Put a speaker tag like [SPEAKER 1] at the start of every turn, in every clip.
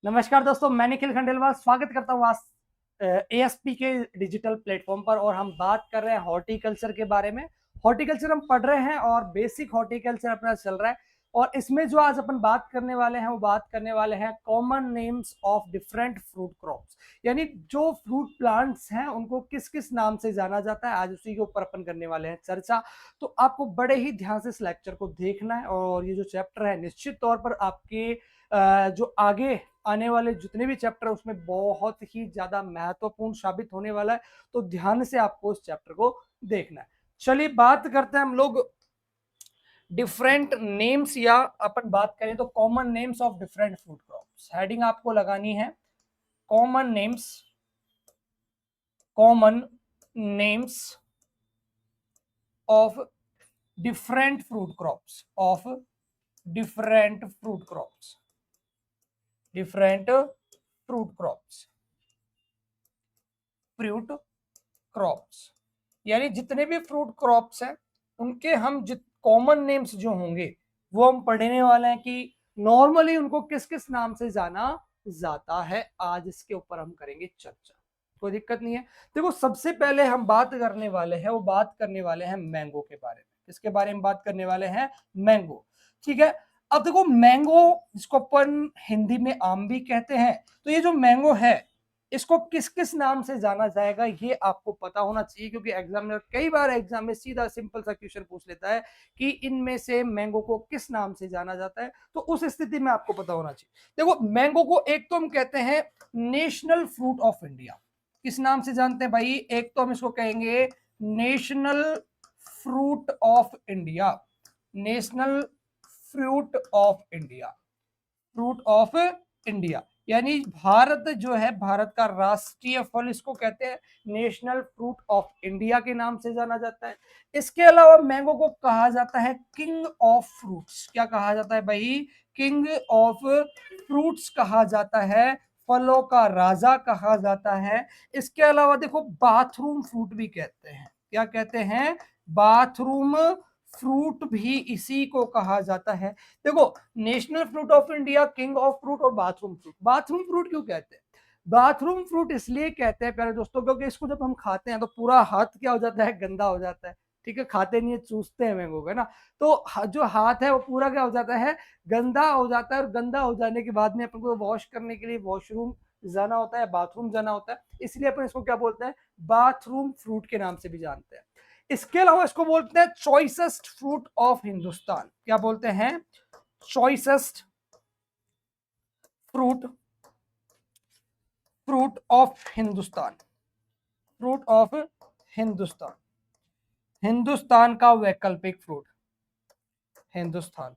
[SPEAKER 1] नमस्कार दोस्तों, मैं निखिल खंडेलवाल स्वागत करता हूँ आज एएसपी के डिजिटल प्लेटफॉर्म पर। और हम बात कर रहे हैं हॉर्टिकल्चर के बारे में। हॉर्टिकल्चर हम पढ़ रहे हैं और बेसिक हॉर्टिकल्चर अपना चल रहा है। और इसमें जो आज अपन बात करने वाले हैं वो बात करने वाले हैं common names of different fruit crops, यानी जो फ्रूट प्लांट्स हैं उनको किस किस नाम से जाना जाता है। आज उसी के ऊपर अपन करने वाले हैं चर्चा। तो आपको बड़े ही ध्यान से इस लेक्चर को देखना है और ये जो चैप्टर है निश्चित तौर पर आपके जो आगे आने वाले जितने भी चैप्टर है उसमें बहुत ही ज्यादा महत्वपूर्ण साबित होने वाला है। तो ध्यान से आपको इस चैप्टर को देखना है। चलिए बात करते हैं हम लोग डिफरेंट नेम्स, या अपन बात करें तो common names of different fruit crops. Heading आपको लगानी है common names, common names of different fruit crops, of different fruit crops, different fruit crops, fruit crops, यानी जितने भी फ्रूट क्रॉप्स हैं उनके हम जित कॉमन नेम्स जो होंगे वो हम पढ़ने वाले हैं कि नॉर्मली उनको किस किस नाम से जाना जाता है। आज इसके ऊपर हम करेंगे चर्चा, कोई दिक्कत नहीं है। देखो सबसे पहले हम बात करने वाले हैं, वो बात करने वाले हैं मैंगो के बारे में। किसके बारे में बात करने वाले हैं? मैंगो। ठीक है। अब देखो मैंगो, जिसको अपन हिंदी में आम भी कहते हैं, तो ये जो मैंगो है इसको किस किस नाम से जाना जाएगा ये आपको पता होना चाहिए, क्योंकि एग्जामिनर कई बार एग्जाम में सीधा सिंपल सा क्वेश्चन पूछ लेता है कि इनमें से मैंगो को किस नाम से जाना जाता है। तो उस स्थिति में आपको पता होना चाहिए। देखो मैंगो को एक तो हम कहते हैं नेशनल फ्रूट ऑफ इंडिया। किस नाम से जानते हैं भाई? एक तो हम इसको कहेंगे national fruit of India, national fruit of India, fruit of India, यानी भारत जो है, भारत का राष्ट्रीय फल इसको कहते हैं। नेशनल फ्रूट ऑफ इंडिया के नाम से जाना जाता है। इसके अलावा मैंगो को कहा जाता है किंग ऑफ फ्रूट्स। क्या कहा जाता है भाई? किंग ऑफ फ्रूट्स कहा जाता है, फलों का राजा कहा जाता है। इसके अलावा देखो बाथरूम फ्रूट भी कहते हैं। क्या कहते हैं? बाथरूम फ्रूट भी इसी को कहा जाता है। देखो national fruit of India, king of fruit और बाथरूम फ्रूट। बाथरूम फ्रूट क्यों कहते हैं? बाथरूम फ्रूट इसलिए कहते हैं प्यारे दोस्तों क्योंकि इसको जब हम खाते हैं तो पूरा हाथ क्या हो जाता है? गंदा हो जाता है। ठीक है, खाते नहीं है, चूसते हैं मैंगो का ना। तो जो हाथ है वो पूरा क्या हो जाता है? गंदा हो जाता है। और गंदा हो जाने के बाद में अपन को वॉश करने के लिए वॉशरूम जाना होता है, बाथरूम जाना होता है। इसलिए अपन इसको क्या बोलते हैं? बाथरूम फ्रूट के नाम से भी जानते हैं। इसके अलावा इसको बोलते हैं चॉइसेस्ट फ्रूट ऑफ हिंदुस्तान। क्या बोलते हैं? Choicest fruit, fruit of Hindustan, fruit of Hindustan, Hindustan का वैकल्पिक fruit, Hindustan,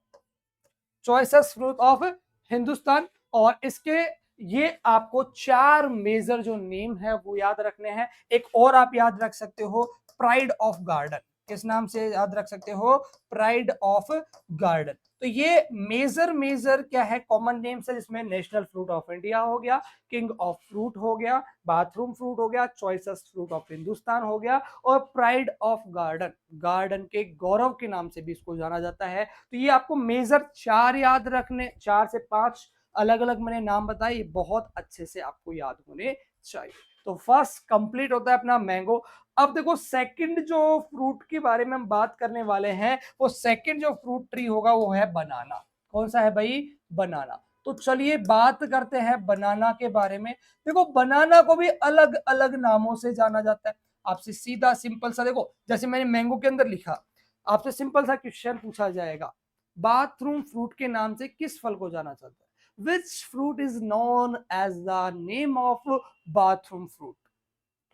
[SPEAKER 1] choices fruit of Hindustan. और इसके ये आपको चार मेजर जो नेम है वो याद रखने हैं। एक और आप याद रख सकते हो, प्राइड ऑफ गार्डन। किस नाम से याद रख सकते हो? Pride of garden. तो ये मेजर मेजर क्या है? कॉमन नेम्स है, जिसमें नेशनल फ्रूट ऑफ इंडिया हो गया, किंग ऑफ फ्रूट हो गया, बाथरूम फ्रूट हो गया, चॉइसेस फ्रूट ऑफ हिंदुस्तान हो गया, और प्राइड ऑफ गार्डन, गार्डन के गौरव के नाम से भी इसको जाना जाता है। तो ये आपको मेजर चार याद रखने, 4 से 5 अलग अलग मैंने नाम बताए, ये बहुत अच्छे से आपको याद होने चाहिए। तो फर्स्ट कंप्लीट होता है अपना मैंगो। अब देखो सेकंड जो फ्रूट के बारे में हम बात करने वाले हैं, वो सेकंड जो फ्रूट ट्री होगा वो है बनाना। कौन सा है भाई? बनाना। तो चलिए बात करते हैं बनाना के बारे में। देखो बनाना को भी अलग अलग नामों से जाना जाता है। आपसे सीधा सिंपल सा देखो, जैसे मैंने मैंगो के अंदर लिखा, आपसे सिंपल सा क्वेश्चन पूछा जाएगा, बाथरूम फ्रूट के नाम से किस फल को जाना जाता है? Which fruit is known as the name of bathroom fruit?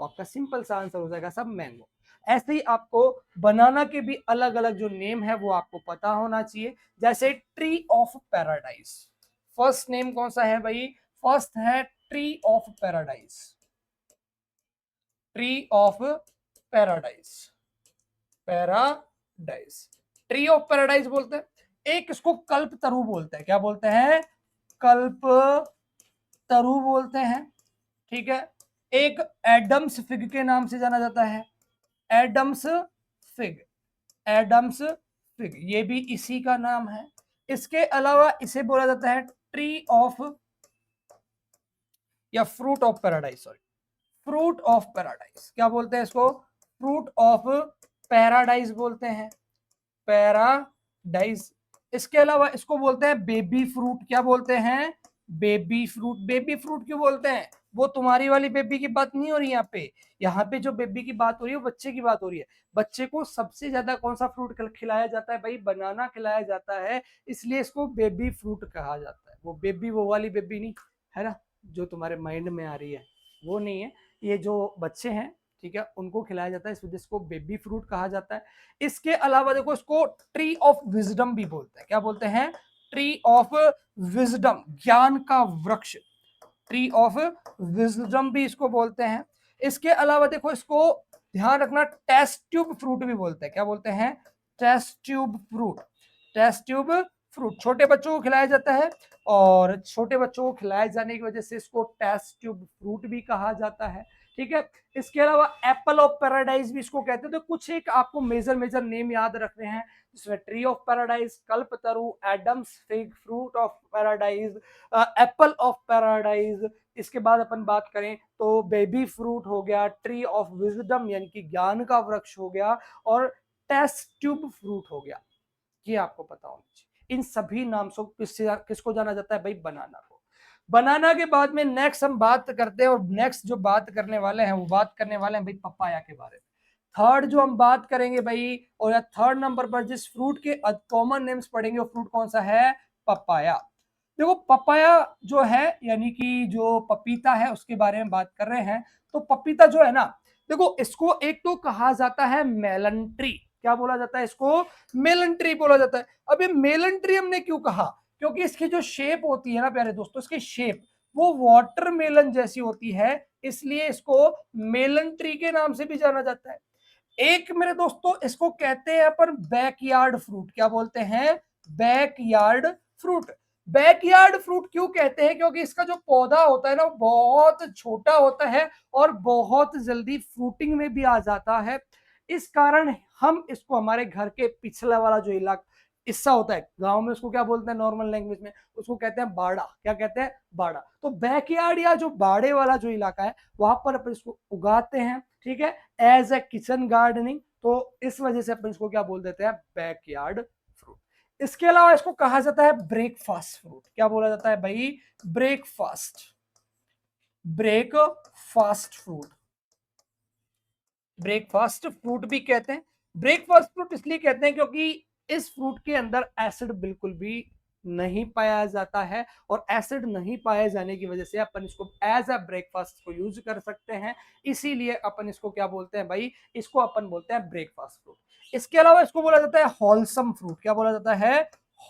[SPEAKER 1] तो आपका सिंपल सा आंसर हो जाएगा सब मैंगो। ऐसे ही आपको बनाना के भी अलग अलग जो नेम है वो आपको पता होना चाहिए। जैसे tree of paradise, first name कौन सा है भाई? फर्स्ट है tree of paradise, tree of paradise, paradise, tree of paradise बोलते हैं। एक इसको कल्प तरु बोलते हैं। क्या बोलते हैं? कल्प तरु बोलते हैं। ठीक है। एक एडम्स फिग के नाम से जाना जाता है, एडम्स फिग, एडम्स फिग, ये भी इसी का नाम है। इसके अलावा इसे बोला जाता है ट्री ऑफ या fruit of paradise, sorry, fruit of paradise क्या बोलते हैं इसको? फ्रूट ऑफ पैराडाइज बोलते हैं, पैराडाइज। इसके अलावा इसको बोलते हैं बेबी फ्रूट। क्या बोलते हैं? Baby fruit. बेबी फ्रूट क्यों बोलते हैं? वो तुम्हारी वाली बेबी की बात नहीं हो रही यहाँ पे जो बेबी की बात हो रही है वो बच्चे की बात हो रही है। बच्चे को सबसे ज्यादा कौन सा फ्रूट खिलाया जाता है भाई? बनाना खिलाया जाता है, इसलिए इसको बेबी फ्रूट कहा जाता है। वो बेबी वो वाली बेबी नहीं है ना, जो तुम्हारे माइंड में आ रही है, वो नहीं है। ये जो बच्चे हैं, ठीक है, उनको खिलाया जाता है, इस वजह से इसको बेबी फ्रूट कहा जाता है। इसके अलावा देखो, इसको ट्री ऑफ विजडम भी बोलते हैं। क्या बोलते हैं? ट्री ऑफ विजडम, ज्ञान का वृक्ष, ट्री ऑफ विजडम भी इसको बोलते हैं। इसके अलावा देखो, इसको ध्यान रखना, टेस्ट ट्यूब फ्रूट भी बोलते हैं। क्या बोलते हैं? Test tube fruit. Test tube fruit छोटे बच्चों को खिलाया जाता है, और छोटे बच्चों को खिलाए जाने की वजह से इसको टेस्ट ट्यूब फ्रूट भी कहा जाता है। ठीक है, इसके अलावा एप्पल ऑफ पैराडाइज भी इसको कहते हैं। तो कुछ एक आपको मेजर मेजर नेम याद रखने हैं, जिसमें ट्री ऑफ पैराडाइज, कल्पतरु, Adam's fig, fruit of paradise, apple of paradise. इसके बाद अपन बात करें तो बेबी फ्रूट हो गया, ट्री ऑफ विजडम यानी कि ज्ञान का वृक्ष हो गया, और टेस्ट ट्यूब फ्रूट हो गया। ये आपको पता होना चाहिए। इन सभी नाम से किसको जाना जाता है भाई? बनाना को। बनाना के बाद में नेक्स्ट हम बात करते हैं, और नेक्स्ट जो बात करने वाले हैं वो बात करने वाले हैं भाई पपाया के बारे में। थर्ड जो हम बात करेंगे भाई, और या थर्ड नंबर पर जिस फ्रूट के कॉमन नेम्स पढ़ेंगे वो फ्रूट कौन सा है? पपाया। देखो, पपाया जो है यानी कि जो पपीता है उसके बारे में बात कर रहे हैं। तो पपीता जो है ना, देखो इसको एक तो कहा जाता है मेलन ट्री। क्या बोला जाता है इसको? मेलन ट्री बोला जाता है। अब ये मेलन ट्री हमने क्यों कहा? क्योंकि इसकी जो शेप होती है ना प्यारे दोस्तों, इसकी शेप वो वाटरमेलन जैसी होती है, इसलिए इसको मेलन ट्री के नाम से भी जाना जाता है। एक मेरे दोस्तों इसको कहते हैं अपन बैकयार्ड फ्रूट। क्या बोलते हैं? Backyard fruit. बैकयार्ड फ्रूट क्यों कहते हैं? क्योंकि इसका जो पौधा होता है ना वो बहुत छोटा होता है और बहुत जल्दी फ्रूटिंग में भी आ जाता है। इस कारण हम इसको हमारे घर के पिछला वाला जो इलाका हिस्सा होता है, गांव में उसको क्या बोलते हैं नॉर्मल लैंग्वेज में? उसको कहते हैं बाड़ा। क्या कहते हैं? बाड़ा। तो बैकयार्ड या जो बाड़े वाला जो इलाका है वहां पर अपन इसको उगाते हैं, ठीक है, एज ए किचन गार्डनिंग। तो इस वजह से अपन इसको क्या बोल देते हैं? Backyard fruit. इसके अलावा इसको कहा जाता है ब्रेकफास्ट फ्रूट। क्या बोला जाता है भाई? Breakfast. Breakfast fruit, breakfast fruit भी कहते हैं। ब्रेकफास्ट फ्रूट इसलिए कहते हैं क्योंकि इस फ्रूट के अंदर एसिड बिल्कुल भी नहीं पाया जाता है, और एसिड नहीं पाए जाने की वजह से अपन इसको एज अ ब्रेकफास्ट को यूज कर सकते हैं। इसीलिए अपन इसको क्या बोलते हैं भाई? इसको अपन बोलते हैं ब्रेकफास्ट फ्रूट। इसके अलावा इसको बोला जाता है होलसम फ्रूट। क्या बोला जाता है?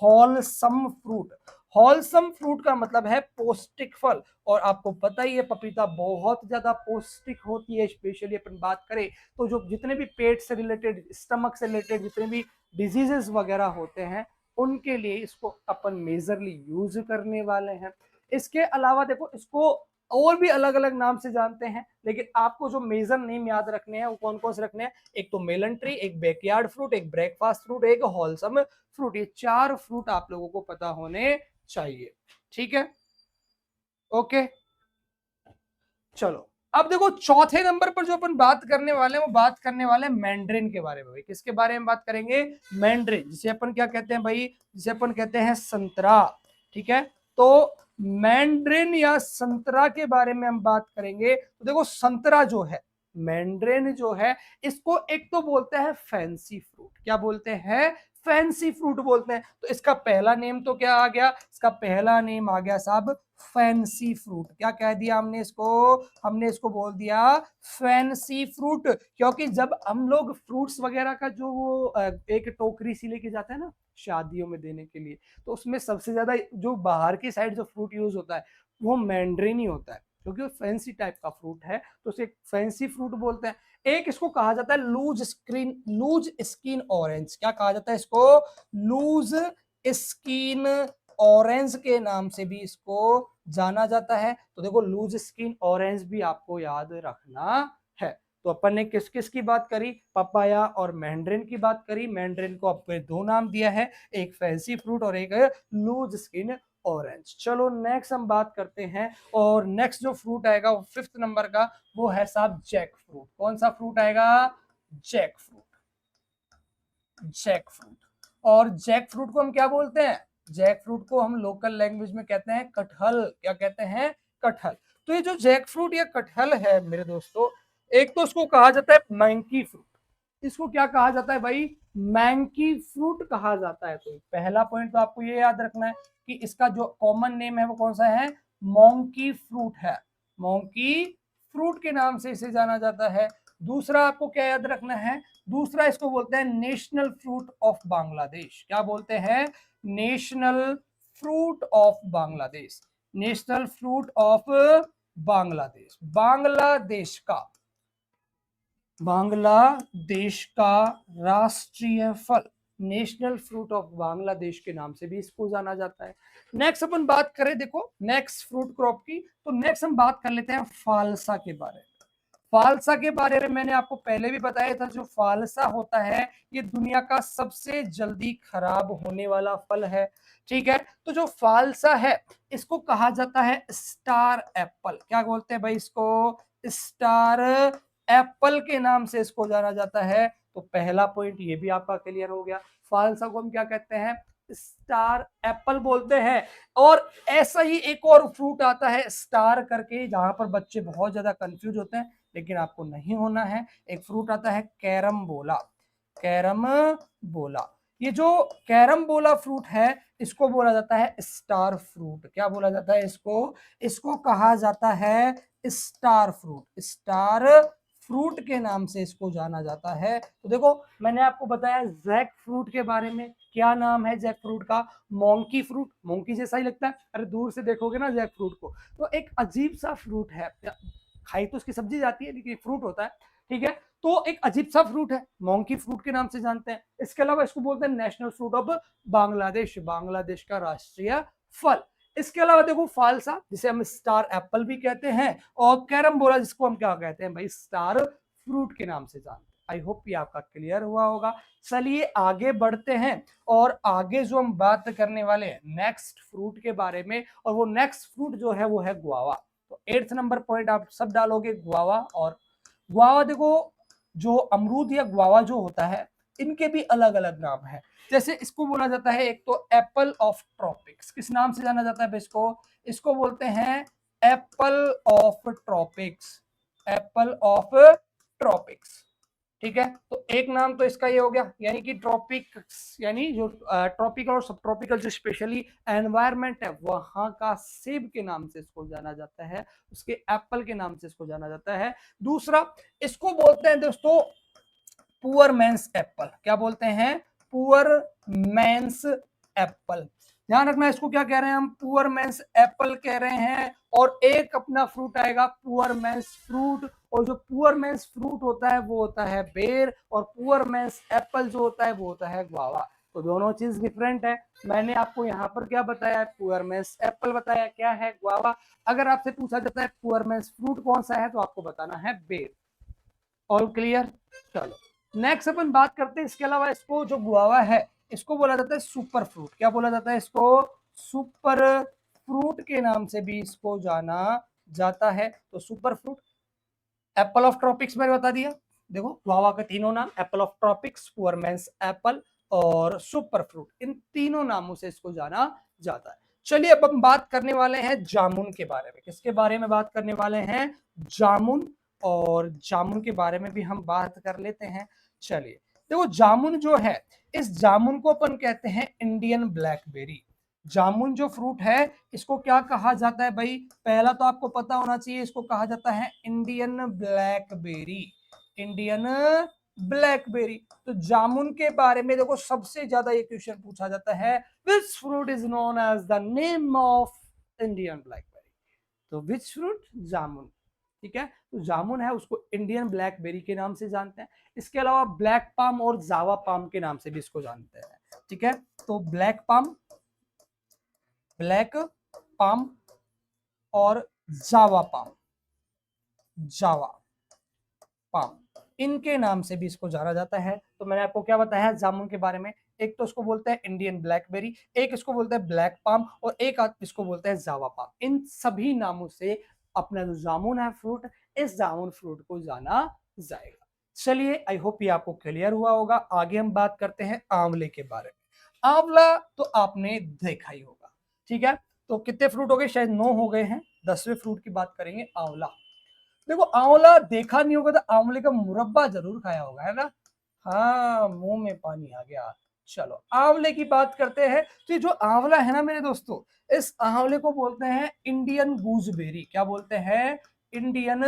[SPEAKER 1] Wholesome fruit. होलसम फ्रूट का मतलब है पौष्टिक फल, और आपको पता ही है पपीता बहुत ज्यादा पौष्टिक होती है। स्पेशली अपन बात करें तो जो जितने भी पेट से रिलेटेड, स्टमक से रिलेटेड जितने भी डिजीजेस वगैरह होते हैं उनके लिए इसको अपन मेजरली यूज करने वाले हैं। इसके अलावा देखो, इसको और भी अलग अलग नाम से जानते हैं, लेकिन आपको जो मेजर नेम याद रखने हैं वो कौन कौन से रखने हैं? एक तो मेलन ट्री, एक बैकयार्ड फ्रूट, एक ब्रेकफास्ट फ्रूट, एक होलसम फ्रूट। ये चार फ्रूट आप लोगों को पता होने चाहिए। ठीक है, ओके, चलो। अब देखो, चौथे नंबर पर जो अपन बात करने वाले हैं वो बात करने वाले हैं मैंड्रिन के बारे में। भाई किसके बारे में बात करेंगे? मैंड्रिन, जिसे अपन क्या कहते हैं भाई? जिसे अपन कहते हैं संतरा। ठीक है, तो मैंड्रिन या संतरा के बारे में हम बात करेंगे। तो देखो, संतरा जो है, मैंड्रिन जो है, इसको एक तो बोलते हैं फैंसी फ्रूट। क्या बोलते हैं? फैंसी फ्रूट बोलते हैं। तो इसका पहला नेम तो क्या आ गया? इसका पहला नेम आ गया साहब फैंसी फ्रूट। क्या कह दिया हमने इसको? हमने इसको बोल दिया फैंसी फ्रूट। क्योंकि जब हम लोग फ्रूट्स वगैरह का जो वो एक टोकरी सी लेके जाते हैं ना शादियों में देने के लिए, तो उसमें सबसे ज्यादा जो बाहर की साइड जो फ्रूट यूज होता है वो मैंड्रिन ही होता है, क्योंकि वो फैंसी टाइप का फ्रूट है, तो उसे फैंसी फ्रूट बोलते हैं। एक इसको कहा जाता है लूज स्किन ऑरेंज। क्या कहा जाता है इसको? लूज स्किन ऑरेंज के नाम से भी इसको जाना जाता है। तो देखो, लूज स्किन ऑरेंज भी आपको याद रखना है। तो अपन ने किस किस की बात करी? पपाया और मैंड्रिन की बात करी। मैंड्रिन को अपन दो नाम दिया है, एक फैंसी फ्रूट और एक लूज स्किन ऑरेंज। चलो नेक्स्ट हम बात करते हैं, और नेक्स्ट जो फ्रूट आएगा वो 5th नंबर का, वो है साहब जैक फ्रूट। कौन सा फ्रूट आएगा? Jack fruit. Jack fruit. और जैक फ्रूट को हम क्या बोलते हैं? जैक फ्रूट को हम लोकल लैंग्वेज में कहते हैं कटहल। क्या कहते हैं? कटहल। तो ये जो जैक फ्रूट या कटहल है मेरे दोस्तों, एक तो उसको कहा जाता है मैंकी फ्रूट। इसको क्या कहा जाता है भाई? मैंकी फ्रूट कहा जाता है। तो पहला पॉइंट तो आपको ये याद रखना है कि इसका जो कॉमन नेम है वो कौन सा है? मोंकी फ्रूट है। मोंकी फ्रूट के नाम से इसे जाना जाता है। दूसरा आपको क्या याद रखना है? दूसरा इसको बोलते हैं नेशनल फ्रूट ऑफ बांग्लादेश। क्या बोलते हैं? National fruit of Bangladesh. National fruit of Bangladesh. Bangladesh का राष्ट्रीय फल, नेशनल फ्रूट ऑफ बांग्लादेश के नाम से भी इसको जाना जाता है। नेक्स्ट अपन बात करें, देखो नेक्स्ट फ्रूट क्रॉप की, तो नेक्स्ट हम बात कर लेते हैं फालसा के बारे में। फालसा के बारे में मैंने आपको पहले भी बताया था, जो फालसा होता है ये दुनिया का सबसे जल्दी खराब होने वाला फल है। ठीक है, तो जो फालसा है इसको कहा जाता है स्टार एप्पल। क्या बोलते हैं भाई इसको? स्टार एप्पल के नाम से इसको जाना जाता है। तो पहला पॉइंट ये भी आपका क्लियर हो गया। फालसा को हम क्या कहते हैं? स्टार एप्पल बोलते हैं। और ऐसा ही एक और फ्रूट आता है स्टार करके, जहां पर बच्चे बहुत ज्यादा कंफ्यूज होते हैं, लेकिन आपको नहीं होना है। एक फ्रूट आता है कैरम बोला। कैरम बोला। ये जो कैरम बोला फ्रूट है इसको बोला जाता है स्टार फ्रूट। क्या बोला जाता है इसको? इसको कहा जाता है स्टार फ्रूट। स्टार फ्रूट के नाम से इसको जाना जाता है। तो देखो मैंने आपको बताया जैक फ्रूट के बारे में। क्या नाम है जैक फ्रूट का? Monkey fruit. मोंकी जैसा ही लगता है, अरे दूर से देखोगे ना जैक फ्रूट को तो एक अजीब सा फ्रूट है। खाई तो उसकी सब्जी जाती है लेकिन फ्रूट होता है। ठीक है, तो एक अजीब सा फ्रूट है, मोंकी फ्रूट के नाम से जानते हैं। इसके अलावा इसको बोलते हैं national fruit of Bangladesh, Bangladesh का राष्ट्रीय फल। इसके अलावा देखो फालसा, जिसे हम स्टार एप्पल भी कहते हैं, और कैरम बोला जिसको हम क्या कहते हैं भाई? स्टार फ्रूट के नाम से जानते हैं। आई होप ये आपका क्लियर हुआ होगा। चलिए आगे बढ़ते हैं, और आगे जो हम बात करने वाले हैं नेक्स्ट फ्रूट के बारे में, और वो नेक्स्ट फ्रूट जो है वो है गुआवा। तो 8th नंबर पॉइंट आप सब डालोगे गुआवा। और गुआवा देखो, जो अमरूद या गुआवा जो होता है इनके भी अलग अलग नाम है। जैसे इसको बोला जाता है एक तो एप्पल ऑफ ट्रॉपिक्स। किस नाम से जाना जाता है इसको? इसको बोलते हैं Apple of tropics. Apple of tropics. ठीक है, तो एक नाम तो इसका ये हो गया, यानी कि ट्रॉपिक्स, यानी जो ट्रॉपिकल और सब ट्रॉपिकल जो स्पेशली एनवायरमेंट है वहां का सेब के नाम से इसको जाना जाता है, उसके एप्पल के नाम से इसको जाना जाता है। दूसरा इसको बोलते हैं दोस्तों पुअर मैंस एप्पल। क्या बोलते हैं? Poor men's Apple. ध्यान रखना इसको क्या कह रहे हैं हम? पुअर मैंस एप्पल कह रहे हैं। और एक अपना फ्रूट आएगा पुअर मैंस फ्रूट, और जो पुअर मैंस फ्रूट होता है वो होता है बेर, और पुअर मैंस एप्पल जो होता है वो होता है गुआवा। तो दोनों चीज डिफरेंट है। मैंने आपको यहाँ पर क्या बताया? पुअर मैंस एप्पल बताया। क्या है? गुआवा। अगर आपसे पूछा जाता है पुअर मैंस फ्रूट कौन सा है तो आपको बताना है बेर। All clear? चलो नेक्स्ट अपन बात करते हैं। इसके अलावा इसको जो गुआवा है इसको बोला जाता है सुपर फ्रूट। क्या बोला जाता है इसको? सुपर फ्रूट के नाम से भी इसको जाना जाता है। तो super fruit, Apple of tropics मैंने बता दिया। देखो गुआवा के तीनों नाम, Apple of tropics, poor men's Apple और सुपर फ्रूट, इन तीनों नामों से इसको जाना जाता है। चलिए अब हम बात करने वाले हैं जामुन के बारे में। किसके बारे में बात करने वाले हैं? जामुन। और जामुन के बारे में भी हम बात कर लेते हैं। चलिए देखो जामुन जो है, इस जामुन को अपन कहते हैं इंडियन ब्लैकबेरी। जामुन जो फ्रूट है इसको क्या कहा जाता है भाई? पहला तो आपको पता होना चाहिए, इसको कहा जाता है इंडियन ब्लैकबेरी। Indian blackberry. तो जामुन के बारे में देखो सबसे ज्यादा ये क्वेश्चन पूछा जाता है, which fruit is known as the name of Indian blackberry? तो विच फ्रूट? जामुन। ठीक है, तो जामुन है उसको इंडियन ब्लैकबेरी के नाम से जानते हैं। इसके अलावा ब्लैक पाम और जावा पाम के नाम से भी इसको जानते हैं। ठीक है, तो ब्लैक पाम, ब्लैक पाम और जावा पाम, जावा पाम, इनके नाम से भी इसको जाना जाता है। तो मैंने आपको क्या बताया जामुन के बारे में? एक तो इसको बोलते हैं इंडियन ब्लैकबेरी, एक इसको बोलते हैं ब्लैक पाम, और एक इसको बोलते हैं जावा पाम। इन सभी नामों से अपना जो जामुन है फ्रूट, इस जामुन फ्रूट को जाना जाएगा। चलिए, आई होप ये आपको क्लियर हुआ होगा। आगे हम बात करते हैं आंवले के बारे में। आंवला तो आपने देखा ही होगा, ठीक है। तो कितने फ्रूट हो गए, शायद 9 हो गए हैं। 10वें फ्रूट की बात करेंगे, आंवला। देखो, आंवला देखा नहीं होगा तो आंवले का मुरब्बा जरूर खाया होगा, है ना। हाँ, मुंह में पानी आ गया। चलो, आंवले की बात करते हैं। तो ये जो आंवला है ना मेरे दोस्तों, इस आंवले को बोलते हैं इंडियन गूसबेरी। क्या बोलते हैं, इंडियन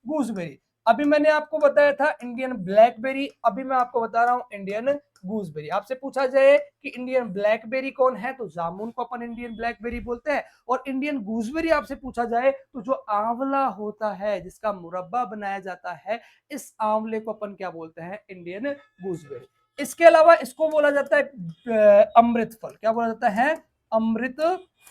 [SPEAKER 1] गूसबेरी। अभी मैंने आपको बताया था इंडियन ब्लैकबेरी, अभी मैं आपको बता रहा हूं इंडियन गूसबेरी। आपसे पूछा जाए कि इंडियन ब्लैकबेरी कौन है, तो जामुन को अपन इंडियन ब्लैकबेरी बोलते हैं। और इंडियन गूसबेरी आपसे पूछा जाए तो जो आंवला होता है जिसका मुरब्बा बनाया जाता है, इस आंवले को अपन क्या बोलते हैं, इंडियन गूसबेरी। इसके अलावा इसको बोला जाता है अमृत फल। क्या बोला जाता है, अमृत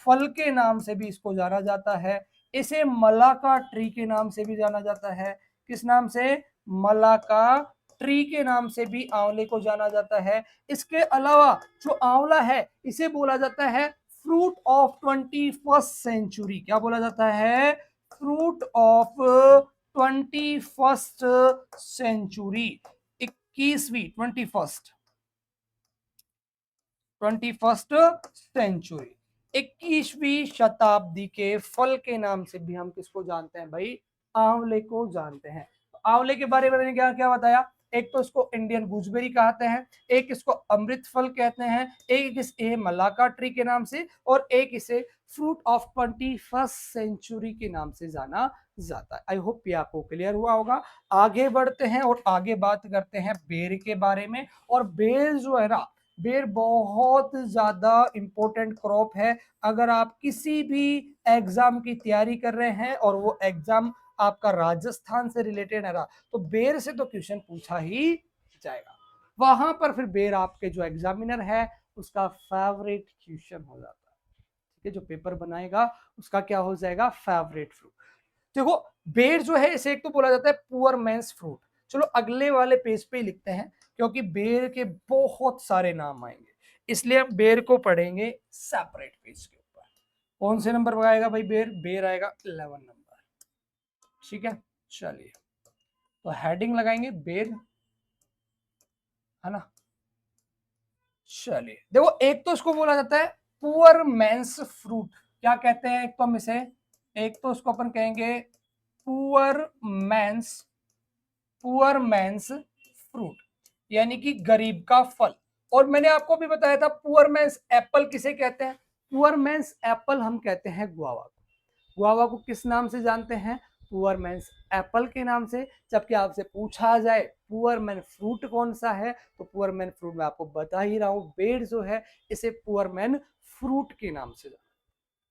[SPEAKER 1] फल के नाम से भी इसको जाना जाता है। इसे मलाका ट्री के नाम से भी जाना जाता है। किस नाम से, मलाका ट्री के नाम से भी आंवले को जाना जाता है। इसके अलावा जो आंवला है इसे बोला जाता है फ्रूट ऑफ 21st सेंचुरी। क्या बोला जाता है, फ्रूट ऑफ 21st सेंचुरी। 21वीं 21st सेंचुरी, 21वीं शताब्दी के फल के नाम से भी हम किसको जानते हैं भाई, आंवले को जानते हैं। आंवले के बारे में मैंने क्या क्या बताया, एक तो इसको इंडियन गूसबेरी कहते हैं, एक इसको अमृत फल कहते हैं, एक इसे मलाका ट्री के नाम से, और एक इसे फ्रूट ऑफ 21st सेंचुरी के नाम से जाना जाता है। आई होप ये आपको क्लियर हुआ होगा। आगे बढ़ते हैं और आगे बात करते हैं बेर के बारे में। और बेर जो है ना, बेर बहुत ज्यादा इंपॉर्टेंट क्रॉप है। अगर आप किसी भी एग्जाम की तैयारी कर रहे हैं और वो एग्जाम आपका राजस्थान से रिलेटेड है ना, तो बेर से तो क्वेश्चन पूछा ही जाएगा। वहां पर फिर बेर आपके जो एग्जामिनर है उसका फेवरेट क्वेश्चन हो जाता है। ठीक है, जो पेपर बनाएगा उसका क्या हो जाएगा, फेवरेट फ्रूट। देखो, बेर जो है इसे एक तो बोला जाता है पुअर मैंस फ्रूट। चलो अगले वाले पेज पे ही लिखते हैं, क्योंकि बेर के बहुत सारे नाम आएंगे, इसलिए हम बेर को पढ़ेंगे सेपरेट पेज के ऊपर। कौन से नंबर पर आएगा भाई बेर, बेर आएगा 11 नंबर। ठीक है, चलिए तो हेडिंग लगाएंगे बेर, है ना। चलिए देखो, एक तो इसको बोला जाता है पुअर मैंस फ्रूट। क्या कहते हैं, एक तो हम इसे, एक तो इसको अपन कहेंगे poor men's, poor men's fruit, यानी कि गरीब का फल। और मैंने आपको भी बताया था पुअर मैंस एप्पल किसे कहते हैं, पुअर मैंस एप्पल हम कहते हैं गुआवा को। गुआवा को किस नाम से जानते हैं, पुअर मैंस एप्पल के नाम से। जबकि आपसे पूछा जाए पुअर मैन फ्रूट कौन सा है, तो पुअर मैन फ्रूट मैं आपको बता ही रहा हूं, बेर जो है इसे पुअर मैन फ्रूट के नाम से जाना।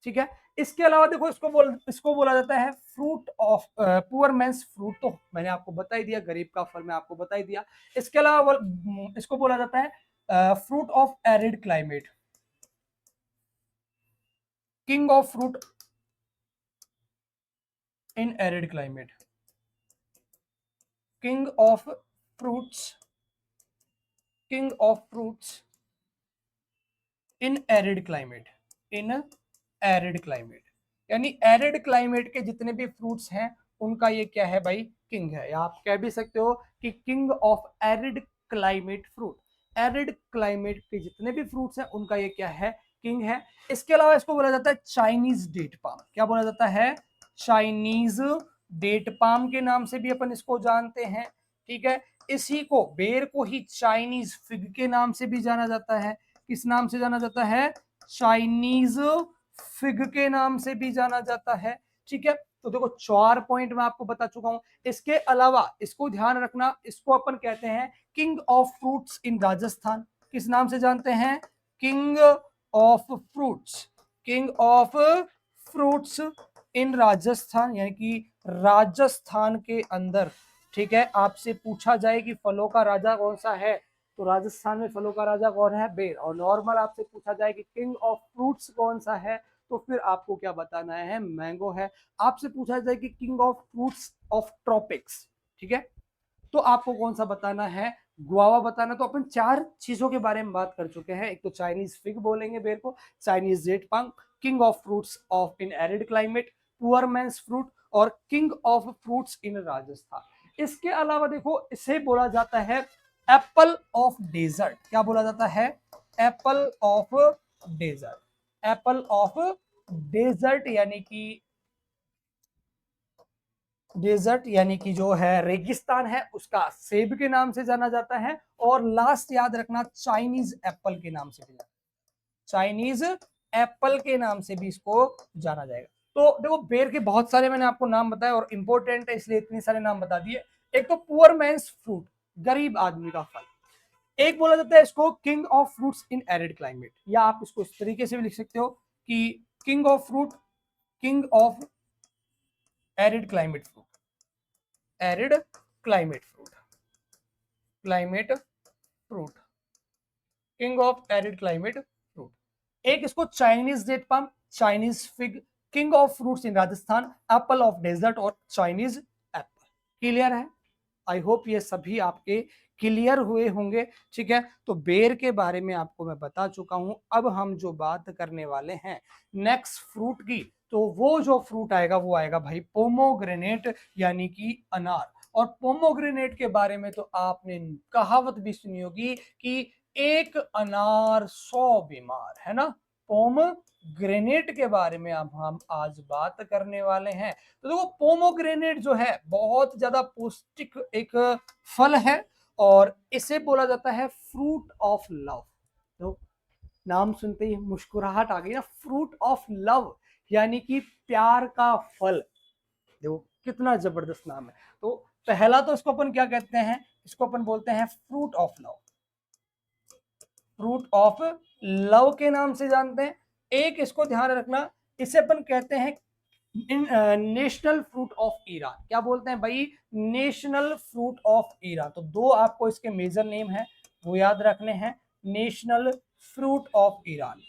[SPEAKER 1] ठीक है, इसके अलावा देखो, इसको बोला जाता है fruit of poor men's fruit. तो मैंने आपको बता ही दिया, गरीब का फल मैं आपको बता ही दिया। इसके अलावा इसको बोला जाता है fruit of arid climate, king of fruit in arid climate, king of fruits, king of fruits in arid climate, in arid climate. यानी एरिड क्लाइमेट के जितने भी फ्रूट्स हैं उनका ये क्या है भाई, किंग है। या आप कह भी सकते हो कि king of arid climate fruit. Arid climate के जितने भी फ्रूट्स हैं उनका ये क्या है, किंग है। इसके अलावा इसको बोला जाता है चाइनीज डेट पाम। क्या बोला जाता है, चाइनीज डेट पाम के नाम से भी अपन इसको जानते हैं। ठीक है, इसी को, बेर को ही चाइनीज फिग के नाम से भी जाना जाता है। किस नाम से जाना जाता है, चाइनीज फिग के नाम से भी जाना जाता है। ठीक है, तो देखो 4 पॉइंट मैं आपको बता चुका हूं। इसके अलावा इसको ध्यान रखना, इसको अपन कहते हैं king of fruits in Rajasthan. किस नाम से जानते हैं, king of fruits, king of fruits in Rajasthan, यानी कि राजस्थान के अंदर। ठीक है, आपसे पूछा जाए कि फलों का राजा कौन सा है, तो राजस्थान में फलों का राजा कौन है, बेर। और नॉर्मल आपसे पूछा जाए कि किंग ऑफ फ्रूट्स कौन सा है, तो फिर आपको क्या बताना है, मैंगो है। आपसे पूछा जाए कि king of fruits of tropics, ठीक है, तो आपको कौन सा बताना है, गुआवा बताना, तो अपन 4 चीजों के बारे में बात कर चुके हैं। एक तो चाइनीज फिग बोलेंगे बेर को, Chinese jet palm, king of fruits of in arid climate, poor men's fruit और king of fruits in Rajasthan. इसके अलावा देखो इसे बोला जाता है एप्पल ऑफ डेजर्ट। क्या बोला जाता है? Apple of desert. Apple of desert यानी कि डेजर्ट यानी कि जो है रेगिस्तान है उसका सेब के नाम से जाना जाता है। और लास्ट याद रखना, चाइनीज एप्पल के नाम से भी जाना, चाइनीज एप्पल के नाम से भी इसको जाना जाएगा। तो देखो बेर के बहुत सारे मैंने आपको नाम बताए और इंपॉर्टेंट है इसलिए इतने सारे नाम बता दिए। एक तो पुअर मैंस फ्रूट, गरीब आदमी का फल। एक बोला जाता है इसको king of fruits in arid climate, या आप इसको इस तरीके से भी लिख सकते हो कि king of fruit, king of arid climate fruit, arid climate fruit, climate fruit, king of arid climate fruit. एक इसको Chinese date palm, Chinese fig, king of fruits in Rajasthan, apple of desert और चाइनीज एप्पल। क्लियर है? I hope ये सभी आपके clear हुए होंगे। ठीक है, तो बेर के बारे में आपको मैं बता चुका हूं। अब हम जो बात करने वाले हैं नेक्स्ट फ्रूट की, तो वो जो फ्रूट आएगा वो आएगा भाई पोमोग्रेनेट यानी कि अनार। और पोमोग्रेनेट के बारे में तो आपने कहावत भी सुनी होगी कि एक अनार 100 बीमार, है ना। पोमोग्रेनेट के बारे में अब हम आज बात करने वाले हैं। तो देखो पोमोग्रेनेट जो है बहुत ज्यादा पौष्टिक एक फल है और इसे बोला जाता है फ्रूट ऑफ लव। तो नाम सुनते ही मुस्कुराहट आ गई ना, फ्रूट ऑफ लव यानी कि प्यार का फल। देखो कितना जबरदस्त नाम है। तो पहला तो इसको अपन क्या कहते हैं, इसको अपन बोलते हैं fruit of love, fruit of love के नाम से जानते हैं। एक इसको ध्यान रखना, इसे अपन कहते हैं नेशनल फ्रूट ऑफ ईरान। क्या बोलते हैं भाई? National fruit of Iran. तो दो आपको इसके मेजर नेम है वो याद रखने हैं। National fruit of Iran,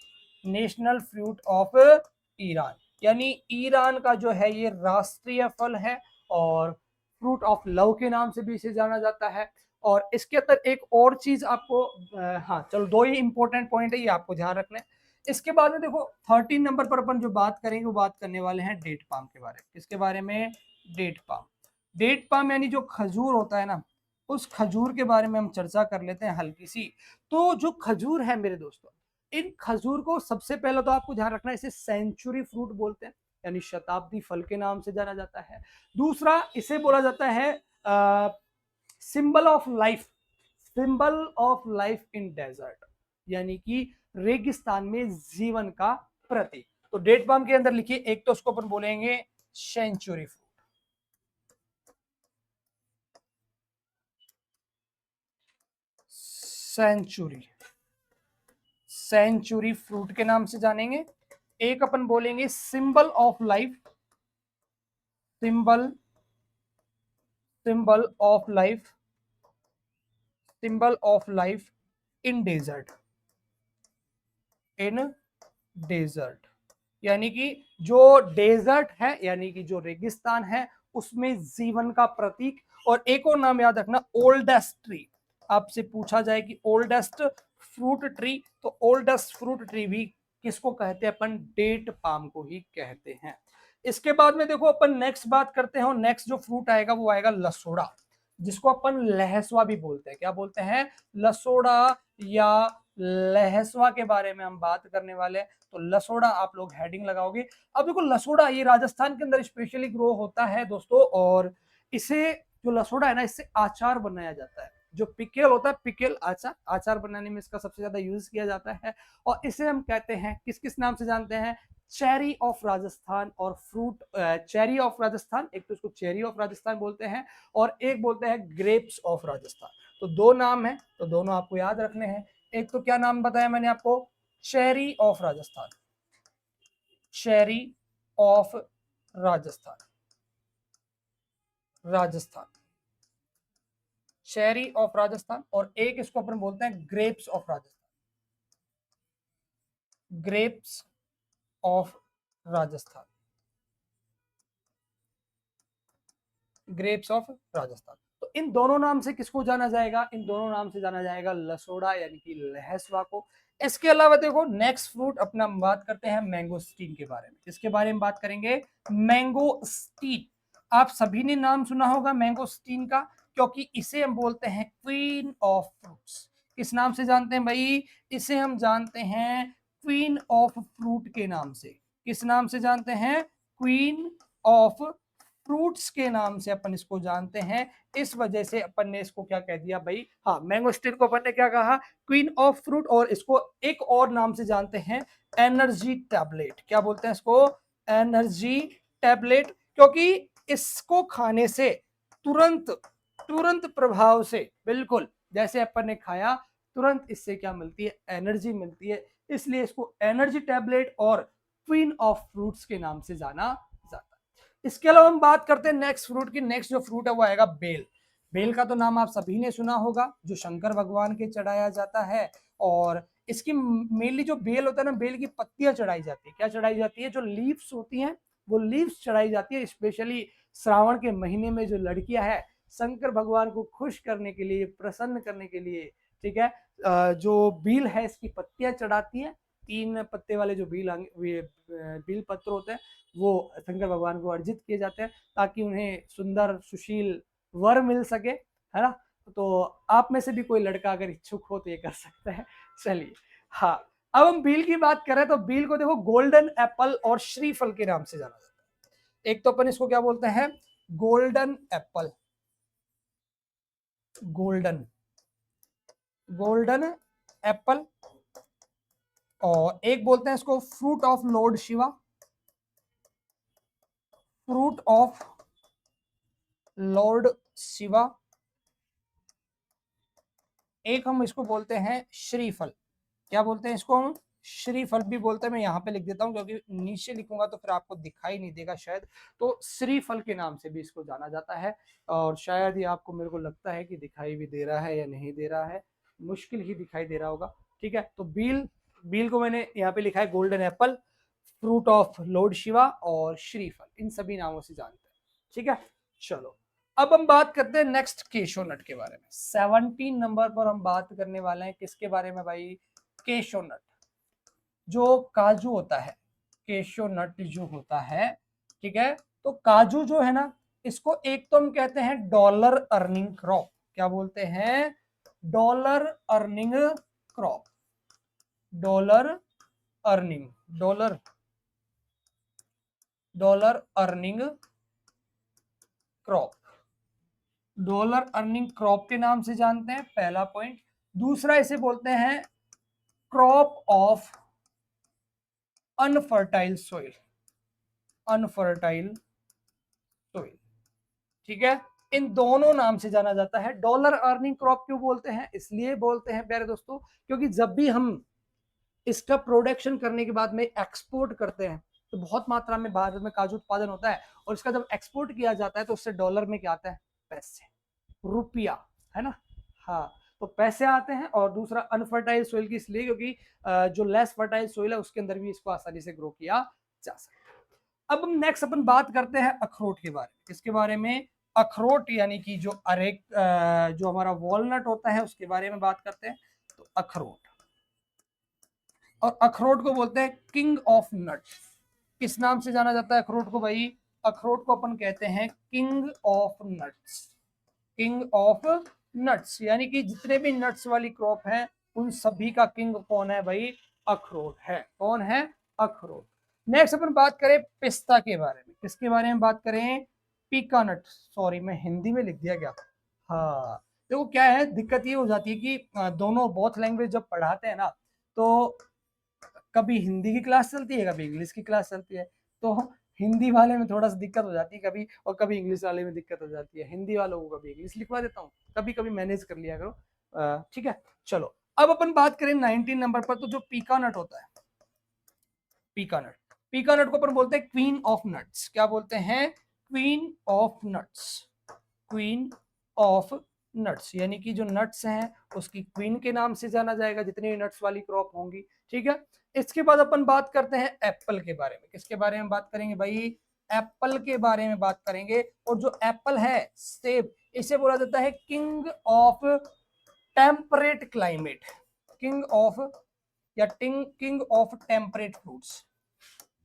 [SPEAKER 1] national fruit of Iran यानी ईरान का जो है ये राष्ट्रीय फल है और फ्रूट ऑफ लव के नाम से भी इसे जाना जाता है। और इसके अंदर एक और चीज आपको हाँ चलो, दो ही इंपॉर्टेंट पॉइंट है ये आपको ध्यान रखना है। इसके बाद में देखो 13 नंबर पर अपन जो बात करेंगे वो बात करने वाले हैं डेट पाम के बारे में। किसके बारे में? Date palm. डेट पाम यानी जो खजूर होता है ना, उस खजूर के बारे में हम चर्चा कर लेते हैं हल्की सी। तो जो खजूर है मेरे दोस्तों, इन खजूर को सबसे पहले तो आपको ध्यान रखना है, इसे सेंचुरी फ्रूट बोलते हैं यानी शताब्दी फल के नाम से जाना जाता है। दूसरा इसे बोला जाता है symbol of life, symbol of life in desert यानी कि रेगिस्तान में जीवन का प्रतीक। तो डेट पाम के अंदर लिखिए, एक तो उसको अपन बोलेंगे century fruit, century, century fruit के नाम से जानेंगे। एक अपन बोलेंगे symbol of life, symbol, symbol of life, symbol of life in desert, in desert यानी कि जो डेजर्ट है यानी कि जो रेगिस्तान है उसमें जीवन का प्रतीक। और एक और नाम याद रखना, ओल्डेस्ट ट्री। आपसे पूछा जाए कि ओल्डेस्ट फ्रूट ट्री, तो ओल्डेस्ट फ्रूट ट्री भी किसको कहते हैं? अपन डेट पाम को ही कहते हैं। इसके बाद में देखो अपन नेक्स्ट बात करते हैं, नेक्स्ट जो फ्रूट आएगा वो आएगा लसोड़ा, जिसको अपन लहसुआ भी बोलते हैं। क्या बोलते हैं? लसोड़ा या लहसुआ के बारे में हम बात करने वाले हैं। तो लसोड़ा आप लोग हेडिंग लगाओगे। अब देखो लसोड़ा ये राजस्थान के अंदर स्पेशली ग्रो होता है दोस्तों, और इसे जो लसोड़ा है ना, इससे आचार बनाया जाता है। जो पिकल होता है, पिकल आचार, आचार बनाने में इसका सबसे ज्यादा यूज किया जाता है। और इसे हम कहते हैं किस किस नाम से जानते हैं? चेरी ऑफ राजस्थान और फ्रूट चेरी ऑफ राजस्थान। एक तो इसको चेरी ऑफ राजस्थान बोलते हैं और एक बोलते हैं ग्रेप्स ऑफ राजस्थान। तो दो नाम है, तो दोनों आपको याद रखने हैं। एक तो क्या नाम बताया मैंने आपको? Cherry of Rajasthan, cherry of Rajasthan, Rajasthan, cherry of Rajasthan. और एक इसको अपन बोलते हैं grapes of Rajasthan, grapes of Rajasthan, grapes of Rajasthan. तो तो इन दोनों नाम से किसको जाना जाएगा? इन दोनों नाम से जाना जाएगा लसोड़ा यानी कि लहसुआ को। इसके अलावा देखो नेक्स्ट फ्रूट अपना बात करते हैं मैंगोस्टीन के बारे में। किसके बारे में बात करेंगे? मैंगोस्टीन। आप सभी ने नाम सुना होगा मैंगोस्टीन का, क्योंकि इसे हम बोलते हैं क्वीन ऑफ फ्रूट्स। किस नाम से जानते हैं भाई? इसे हम जानते हैं क्वीन ऑफ फ्रूट के नाम से। किस नाम से जानते हैं? क्वीन ऑफ फ्रूट्स के नाम से अपन इसको जानते हैं। इस वजह से अपन ने इसको क्या कह दिया भाई? हाँ, मैंगोस्टीन को अपन ने क्या कहा? Queen of fruit. और इसको एक और नाम से जानते हैं, एनर्जी टैबलेट। क्या बोलते हैं इसको? Energy tablet. क्योंकि इसको खाने से तुरंत तुरंत प्रभाव से, बिल्कुल जैसे अपन ने खाया तुरंत इससे क्या मिलती है? एनर्जी मिलती है। इसलिए इसको एनर्जी टैबलेट और क्वीन ऑफ फ्रूट्स के नाम से जाना जाता है। इसके अलावा हम बात करते हैं नेक्स्ट फ्रूट की। नेक्स्ट जो फ्रूट है वो आएगा बेल। बेल का तो नाम आप सभी ने सुना होगा, जो शंकर भगवान के चढ़ाया जाता है। और इसकी मेनली जो बेल होता है ना, बेल की पत्तियां चढ़ाई जाती है। क्या चढ़ाई जाती है? जो लीव्स होती हैं वो लीव्स चढ़ाई जाती है। स्पेशली श्रावण के महीने में जो लड़कियां हैं, शंकर भगवान को खुश करने के लिए, प्रसन्न करने के लिए, ठीक है, जो बील है इसकी पत्तियां चढ़ाती हैं। 3 पत्ते वाले जो बील पत्र होते हैं वो शंकर भगवान को अर्जित किए जाते हैं, ताकि उन्हें सुंदर सुशील वर मिल सके, है ना। तो आप में से भी कोई लड़का अगर इच्छुक हो तो ये कर सकता है। चलिए, हाँ, अब हम बील की बात करें तो बील को देखो गोल्डन एप्पल और श्रीफल के नाम से जाना जाता है। एक तो अपन इसको क्या बोलते हैं? Golden Apple, golden golden Apple. और एक बोलते हैं इसको fruit of Lord Shiva, fruit of Lord Shiva. एक हम इसको बोलते हैं श्रीफल। क्या बोलते हैं इसको हम? श्रीफल भी बोलते हैं। मैं यहाँ पे लिख देता हूँ क्योंकि नीचे लिखूंगा तो फिर आपको दिखाई नहीं देगा शायद। तो श्रीफल के नाम से भी इसको जाना जाता है। और शायद ये आपको, मेरे को लगता है कि दिखाई भी दे रहा है या नहीं दे रहा है, मुश्किल ही दिखाई दे रहा होगा। ठीक है, तो बील, बील को मैंने यहाँ पे लिखा है golden Apple, fruit of Lord Shiva और श्रीफल, इन सभी नामों से जानते हैं। ठीक है, चलो अब हम बात करते हैं नेक्स्ट केशो नट के बारे में। 17 नंबर पर हम बात करने वाले हैं किसके बारे में भाई? केशो नट। जो काजू होता है, केशो नट जो होता है, ठीक है, तो काजू जो है ना, इसको एक तो हम कहते हैं डॉलर अर्निंग क्रॉप। क्या बोलते हैं? Dollar earning crop. Dollar earning, dollar earning crop, dollar earning crop के नाम से जानते हैं, पहला पॉइंट। दूसरा इसे बोलते हैं crop of unfertile soil, unfertile soil. ठीक है, इन दोनों नाम से जाना जाता है। डॉलर अर्निंग क्रॉप क्यों बोलते हैं? इसलिए बोलते हैं प्यारे दोस्तों, क्योंकि जब भी हम इसका प्रोडक्शन करने के बाद में एक्सपोर्ट करते हैं तो बहुत मात्रा में भारत में काजू उत्पादन होता है। और इसका जब एक्सपोर्ट किया जाता है तो उससे डॉलर में क्या आता है? पैसे, रुपया, है ना। हाँ, तो पैसे आते हैं। और दूसरा अनफर्टाइल सोइल की इसलिए क्योंकि जो लेस फर्टाइल सोइल है उसके अंदर भी इसको आसानी से ग्रो किया जा सकता है। अब हम नेक्स्ट अपन बात करते हैं अखरोट के बारे में। किसके बारे में? अखरोट यानी कि जो अरेक जो हमारा वॉलनट होता है उसके बारे में बात करते हैं। तो अखरोट, और अखरोट को बोलते हैं किंग ऑफ नट्स। किस नाम से जाना जाता है अखरोट को भाई? अखरोट को अपन कहते हैं king of nuts, king of nuts. यानी कि जितने भी नट्स वाली क्रॉप है उन सभी का किंग कौन है भाई? अखरोट है। कौन है? अखरोट। नेक्स्ट अपन बात करें पिस्ता के बारे में। किसके बारे में बात करें? पीका नट। सॉरी, मैं हिंदी में लिख दिया क्या? हाँ, देखो क्या है, दिक्कत ये हो जाती है कि दोनों बोथ लैंग्वेज जब पढ़ाते हैं ना, तो कभी हिंदी की क्लास चलती है, कभी इंग्लिश की क्लास चलती है। तो हिंदी वाले में थोड़ा सा दिक्कत हो जाती है कभी, और कभी इंग्लिश वाले में दिक्कत हो जाती है। हिंदी वालों को कभी इंग्लिश लिखवा देता हूँ, कभी कभी मैनेज कर लिया करो। ठीक है, चलो अब अपन बात करें 19 नंबर पर। तो जो पीका नट होता है, पीका नट, पीका नट को अपन बोलते हैं क्वीन ऑफ नट्स। क्या बोलते हैं? Queen of nuts, queen of nuts. यानी कि जो नट्स हैं उसकी क्वीन के नाम से जाना जाएगा, जितनी नट्स वाली क्रॉप होंगी। ठीक है, इसके बाद अपन बात करते हैं एप्पल के बारे में। किसके बारे में बात करेंगे भाई? एप्पल के बारे में बात करेंगे। और जो एप्पल है, सेब, इसे बोला जाता है king of temperate climate, king of या king of temperate fruits.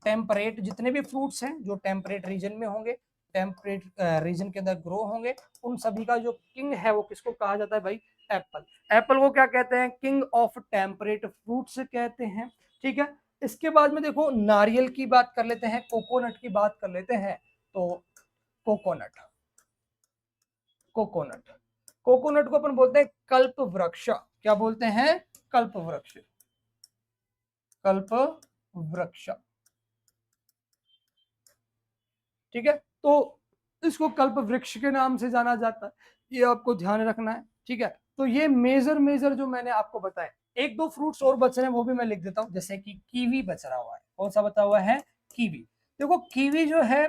[SPEAKER 1] Temperate जितने भी फ्रूट्स हैं जो टेम्परेट रीजन में होंगे, टेम्परेट रीजन के अंदर ग्रो होंगे, उन सभी का जो किंग है वो किसको कहा जाता है भाई? एप्पल। एप्पल को क्या कहते हैं? किंग ऑफ टेम्परेट फ्रूट्स कहते हैं। ठीक है, इसके बाद में देखो नारियल की बात कर लेते हैं, कोकोनट की बात कर लेते हैं। तो कोकोनट, कोकोनट, कोकोनट को अपन बोलते हैं कल्प वृक्ष। क्या बोलते हैं? कल्प वृक्ष, कल्प वृक्ष। ठीक है, तो इसको कल्प वृक्ष के नाम से जाना जाता है, ये आपको ध्यान रखना है। ठीक है, तो ये मेजर मेजर जो मैंने आपको बताया, एक दो फ्रूट्स और बच रहे हैं वो भी मैं लिख देता हूं, जैसे कि कीवी बच रहा हुआ है। कौन सा बचा हुआ है? कीवी। देखो कीवी जो है,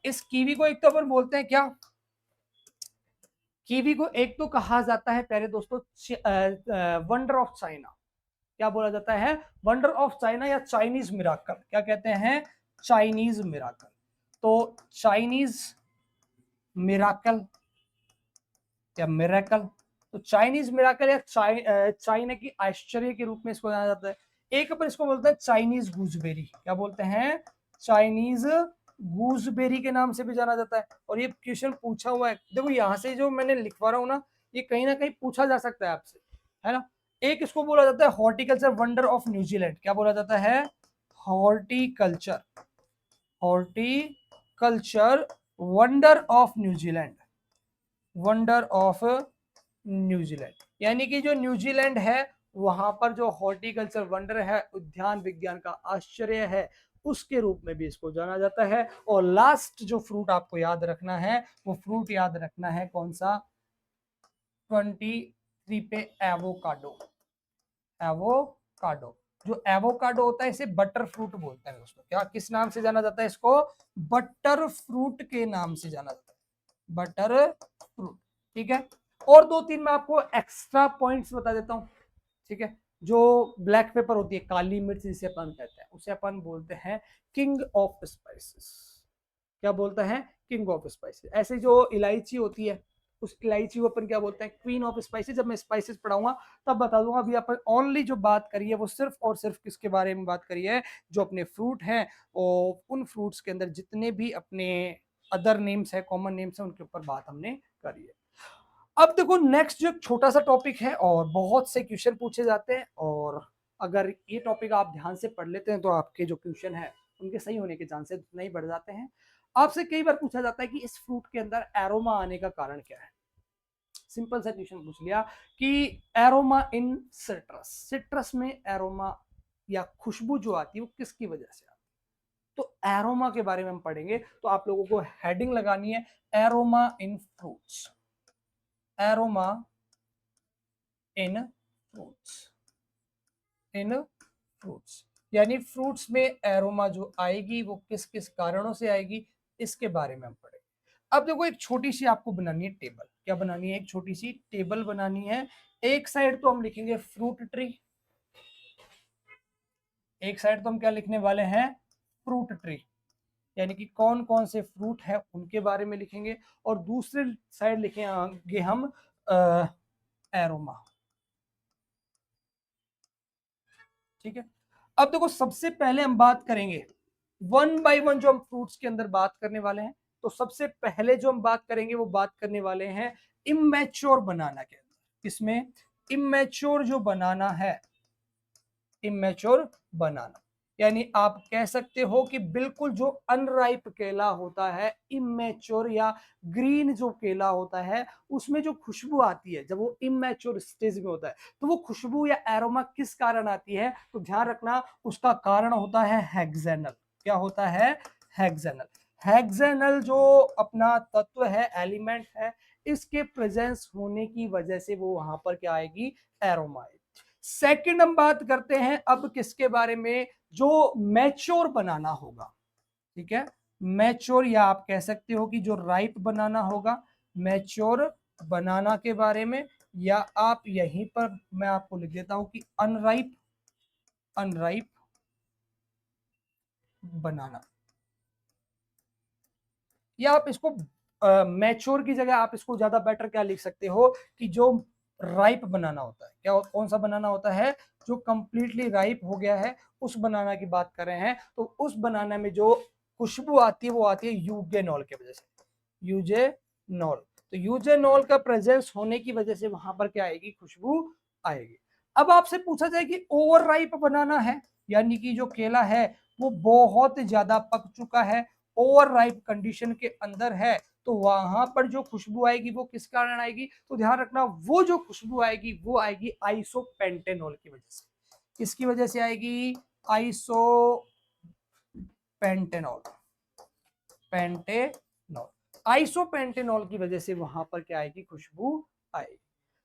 [SPEAKER 1] इस कीवी को एक तो अपन बोलते हैं क्या? कीवी को एक तो कहा जाता है प्यारे दोस्तों वंडर ऑफ चाइना। क्या बोला जाता है? वंडर ऑफ चाइना या चाइनीज मिराकल। क्या कहते हैं? Chinese miracle. तो चाइनीज मिराकल या मिराकल, तो चाइनीज मिराकल या चाइना की आश्चर्य के रूप में इसको जाना जाता है। एक अपन इसको बोलते हैं चाइनीज गूजबेरी। क्या बोलते हैं? चाइनीज गूजबेरी के नाम से भी जाना जाता है। और ये क्वेश्चन पूछा हुआ है, देखो यहाँ से जो मैंने लिखवा रहा हूँ ना, ये कहीं ना कहीं पूछा जा सकता है आपसे, है ना। एक इसको बोला जाता है हॉर्टिकल्चर वंडर ऑफ न्यूजीलैंड। क्या बोला जाता है? Horticulture, horticulture wonder of New Zealand, wonder of New Zealand. यानी कि जो न्यूजीलैंड है वहां पर जो हॉर्टिकल्चर वंडर है, उद्यान विज्ञान का आश्चर्य है, उसके रूप में भी इसको जाना जाता है। और लास्ट जो फ्रूट आपको याद रखना है, वो फ्रूट याद रखना है कौन सा? 23 पे एवोकाडो। एवोकाडो, जो एवोकाडो होता है इसे बटर फ्रूट बोलते हैं दोस्तों। क्या किस नाम से जाना जाता है इसको? बटर फ्रूट के नाम से जाना जाता है, बटर फ्रूट। ठीक है, और दो तीन मैं आपको एक्स्ट्रा पॉइंट्स बता देता हूं। ठीक है, जो ब्लैक पेपर होती है, काली मिर्च जिसे अपन कहते हैं, उसे अपन बोलते हैं किंग ऑफ स्पाइसेस। क्या बोलते हैं? King of spices. ऐसे जो इलायची होती है, उस इलायची को अपन क्या बोलते हैं? Queen of spices. जब मैं स्पाइसेस पढ़ाऊंगा तब बता दूंगा। अभी अपन ओनली जो बात करी है वो सिर्फ और सिर्फ किसके बारे में बात करी है? जो अपने फ्रूट हैं, और उन फ्रूट्स के अंदर जितने भी अपने अदर नेम्स है, कॉमन नेम्स है, उनके ऊपर बात हमने करी है। अब देखो नेक्स्ट जो छोटा सा टॉपिक है, और बहुत से क्वेश्चन पूछे जाते हैं, और अगर ये टॉपिक आप ध्यान से पढ़ लेते हैं तो आपके जो क्वेश्चन है उनके सही होने के चांसेस नहीं बढ़ जाते हैं। आपसे कई बार पूछा जाता है कि इस फ्रूट के अंदर एरोमा आने का कारण क्या है। सिंपल सा क्वेश्चन पूछ लिया कि एरोमा इन सिट्रस, सिट्रस में एरोमा या खुशबू जो आती है वो किसकी वजह से आती है। तो एरोमा के बारे में हम पढ़ेंगे, तो आप लोगों को हेडिंग लगानी है एरोमा इन फ्रूट्स, एरोमा इन फ्रूट्स, इन फ्रूट्स। यानी फ्रूट्स में एरोमा जो आएगी वो किस किस कारणों से आएगी, इसके बारे में हम पढ़ेंगे। अब देखो एक छोटी सी आपको बनानी है टेबल। क्या बनानी है? एक छोटी सी टेबल बनानी है। एक साइड तो हम लिखेंगे फ्रूट ट्री, एक साइड तो हम क्या लिखने वाले हैं? फ्रूट ट्री, यानी कि कौन कौन से फ्रूट है उनके बारे में लिखेंगे। और दूसरे साइड लिखेंगे हम एरोमा। ठीक है, अब देखो सबसे पहले हम बात करेंगे वन बाय वन, जो हम फ्रूट्स के अंदर बात करने वाले हैं। तो सबसे पहले जो हम बात करेंगे वो बात करने वाले हैं इमेच्योर बनाना के अंदर। किसमें? इमेच्योर जो बनाना है, इमेच्योर बनाना, यानी आप कह सकते हो कि बिल्कुल जो अनराइप केला होता है, इमेच्योर या ग्रीन जो केला होता है, उसमें जो खुशबू आती है जब वो इमेच्योर स्टेज में होता है, तो वो खुशबू या एरोमा किस कारण आती है? तो ध्यान रखना, उसका कारण होता है हेक्सेनल। क्या होता है? हेक्सेनल। हेक्सेनल जो अपना तत्व है, एलिमेंट है, इसके प्रेजेंस होने की वजह से वो वहां पर क्या आएगी? एरोमा आएगी। सेकंड हम बात करते हैं अब किसके बारे में? जो मैच्योर बनाना होगा। ठीक है, मैच्योर या आप कह सकते हो कि जो राइप बनाना होगा, मैच्योर बनाना के बारे में। या आप यहीं पर मैं आपको लिख देता हूं कि अनराइप, अनराइप बनाना। या आप इसको मैच्योर की जगह आप इसको ज्यादा बेटर क्या लिख सकते हो कि जो राइप बनाना होता है, क्या कौन सा बनाना होता है, जो कंप्लीटली राइप हो गया है उस बनाना की बात कर रहे हैं। तो उस बनाना में जो खुशबू आती है वो आती है यूजेनॉल की वजह से, यूजेनॉल। तो यूजेनॉल का प्रेजेंस होने की वजह से वहां पर क्या आएगी, खुशबू आएगी। अब आपसे पूछा जाए कि ओवर राइप बनाना है, यानी कि जो केला है वो बहुत ज्यादा पक चुका है, ओवर राइप कंडीशन के अंदर है, तो वहां पर जो खुशबू आएगी वो किस कारण आएगी, तो ध्यान रखना वो जो खुशबू आएगी वो आएगी आइसोपेंटेनॉल की वजह से। किसकी वजह से आएगी, आइसोपेंटेनॉल, पेंटेनॉल, आइसोपेंटेनॉल की वजह से वहां पर क्या आएगी, खुशबू आएगी।